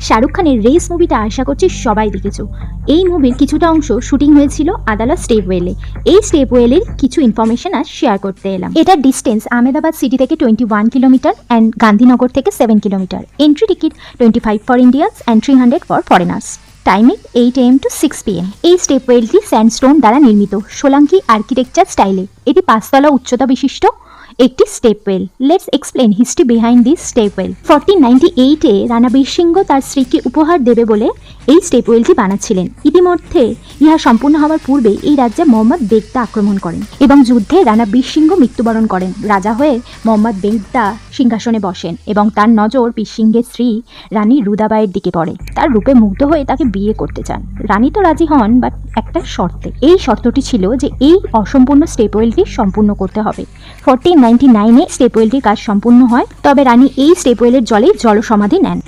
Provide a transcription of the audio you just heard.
শাহরুখ খানের রেস মুভিটা আশা করছি সবাই দেখেছো। এই মুভির কিছুটা অংশ শুটিং হয়েছিল আদালত স্টেপওয়েলে। এই স্টেপওয়েলের কিছু ইনফরমেশন আজ শেয়ার করতে এলাম। এটার ডিস্টেন্স আহমেদাবাদ সিটি থেকে 21 কিলোমিটার অ্যান্ড গান্ধীনগর থেকে 7 kilometre. Entry ticket 25 for Indians and 300 for foreigners. Timing 8 AM to 6 PM। এই স্টেপওয়েলটি স্যান্ডস্টোন দ্বারা নির্মিত সোলাঙ্কি আর্কিটেকচার স্টাইলে। এটি 5 তলা উচ্চতা বিশিষ্ট একটি stepwell. Let's explain history behind this stepwell. 1498-এ রানা বীরসিংহ তার স্ত্রীকে উপহার দেবে বলে এই স্টেপওয়েলটি বানাচ্ছিলেন। ইতিমধ্যে ইহা সম্পূর্ণ হওয়ার পূর্বে এই রাজ্যে মোহাম্মদ বেগদা আক্রমণ করেন এবং যুদ্ধে রানা বীরসিংহ মৃত্যুবরণ করেন। রাজা হয়ে মোহাম্মদ বেগদা সিংহাসনে বসেন এবং তার নজর বীরসিংহের স্ত্রী রানী রুদাবাইয়ের দিকে পড়ে। তার রূপে মুগ্ধ হয়ে তাকে বিয়ে করতে চান। রানী তো রাজি হন, বাট একটা শর্তে। এই শর্তটি ছিল যে এই অসম্পূর্ণ স্টেপওয়েলটি সম্পূর্ণ করতে হবে। 1499-এ স্টেপওয়েলটির কাজ সম্পূর্ণ হয়, তবে রানী এই স্টেপওয়েলের জলে জলসমাধি নেন।